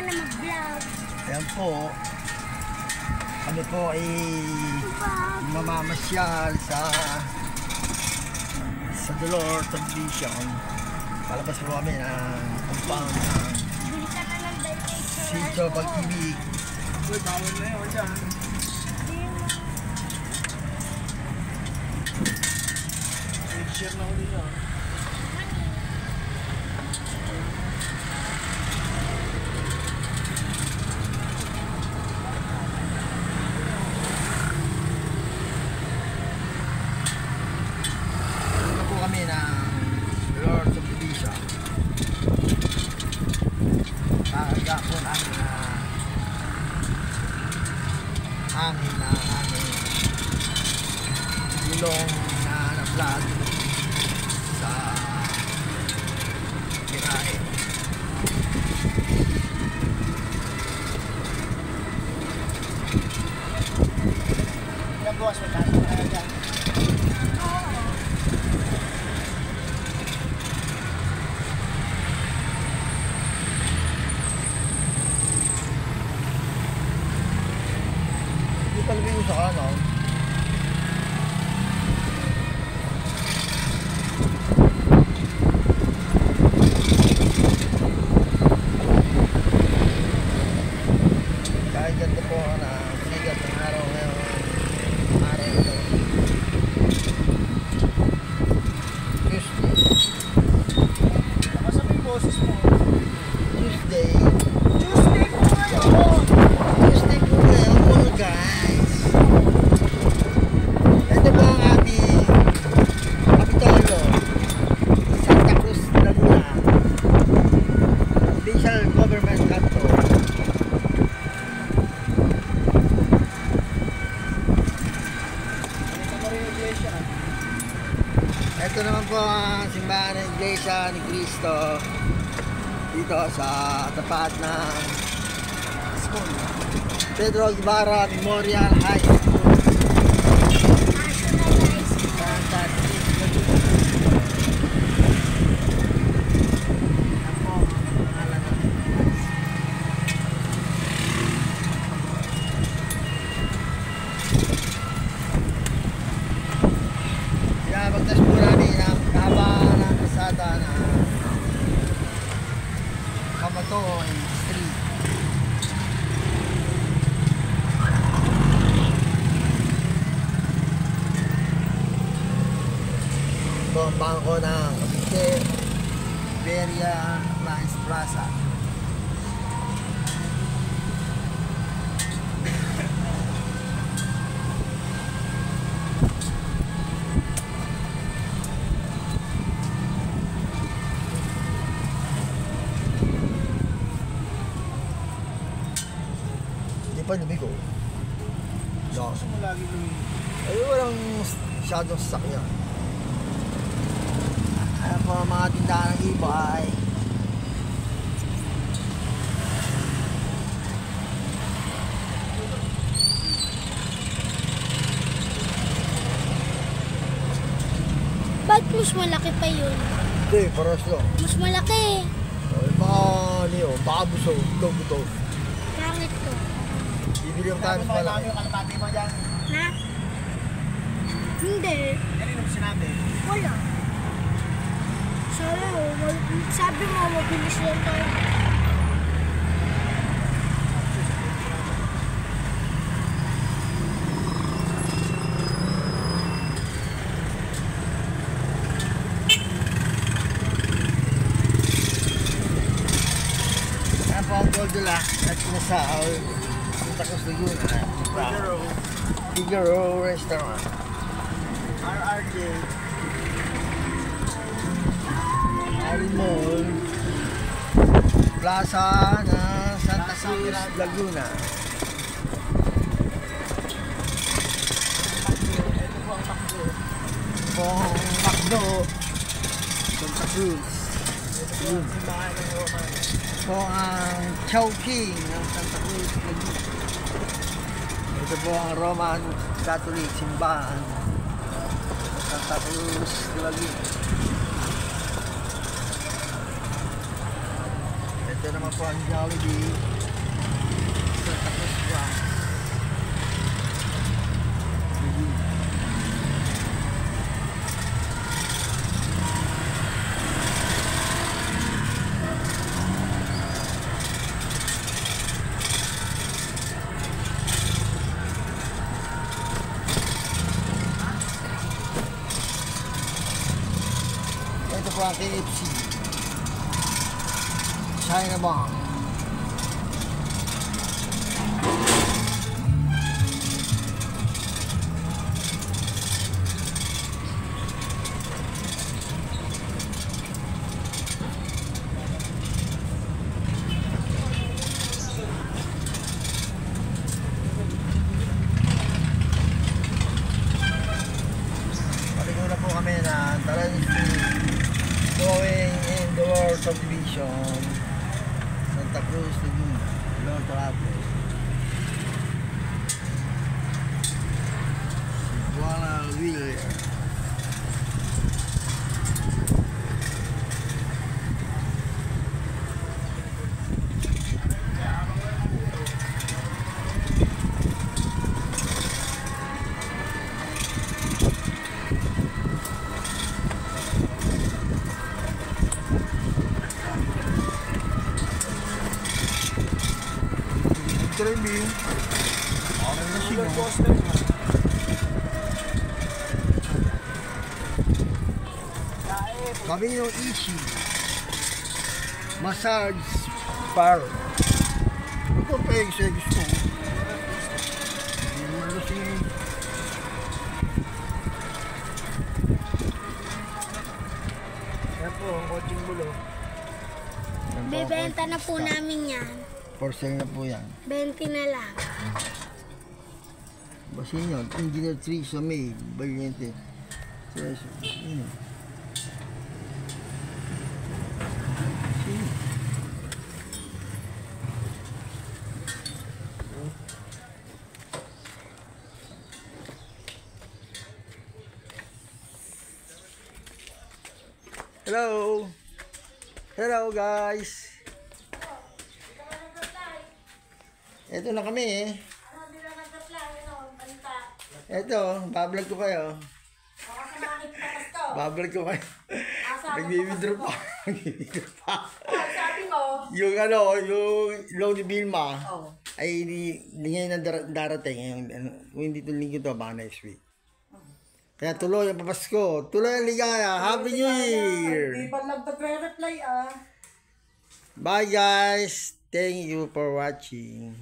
na mag-vlog. Ayan po. Kami po ay mamamasyal sa Dolor Subdivision. Palabas po kami ng compound ng Sitio Pag-ibig. Uy, bawal na yun dyan. Share na ulit yun. Ano po kami ng Dolor Subdivision. Kakaga po namin na hangin na aming gulong na na-vlog sa kinain. Nagbukas mo tayo na dyan. Hindi talaga yung sa kanan. Kahit ganito po na sigat ng araw ngayon. Araw ito. Tuesday. Baka sa may boses mo. Tuesday. Tuesday po ngayon. Tuesday po ngayon mga guys. Ito po ang aming Kapitolyo. Santa Cruz, Laguna. Official government capital. Ito mo rin yung iglesia. Ito naman po ang simbahan ng Iglesia ni Cristo dito sa tapat ng School. Pedro Guevara Memorial High School. Santa Cruz, Laguna. Yan po ang pangalan natin, guys. Pinapagtas po namin ang haba ng kasada na Kamatoy Street. Ito ang bangko ng Cavite Beria Lines Plaza. Hindi pa lumigo. No. Gusto mo lagi lumigo. Ay, walang masyadong sasakyan. Ayan po ang mga tindahan ng e-bike. Ba't mas malaki pa yun? Hindi, paras lang. Mas malaki. Ay, baka ano yun, baka busog, ito. Pangit to. Bibili yung tayo mas Sinabi mo malaki. yung kalapati mo dyan. Ha? Hindi. Kanino mo sinabi? Wala. Sabi mo, mabilis lang tayo. Ayan po ang Goldilocks at Kinasal. Santa Cruz, Laguna. Figaro Restaurant. RRJ. Ari Mall. Plaza na Santa Cruz, Laguna. Ito po ang takbo. Pong Macdo. Santa Cruz. Ito po ang simbahan ng Roman. Po ang Chowking ng Santa Cruz, Laguna. Ito po ang Roman Catholic simbahan ng Santa Cruz, Laguna. Ito Ito naman po ang Jollibee. Santa Cruz pa. Ito po ang KFC. China Bomb. Paligura po kami na Talan Street going in the world subdivision Santa Cruz, Laguna, Lord Trapos, Cebuana, Villar. Trending. Orang na siya. Kami yung Ichi. Massage bar. Ito pa yung siya gusto. Hindi naman lasing. Yan po, ang coaching bulo. Bebenta na po namin yan. For sale na po yan. 20 na lang. Basin yun. Engineer 3 sa May. Valiente. Yun. Hello. Hello guys. Ito na kami eh. Ito, bablog ko kayo. Bablog ko kayo. Nag-withdraw pa. Nag-withdraw pa. Yung ano, yung loan ni Vilma, ay hindi ngayon na darating. Kung hindi ito linggo to, baka next week. Kaya tuloy ang papasko. Tuloy ang ligaya. Happy New Year! Hindi pa lang nagre-reply ah. Bye guys! Thank you for watching.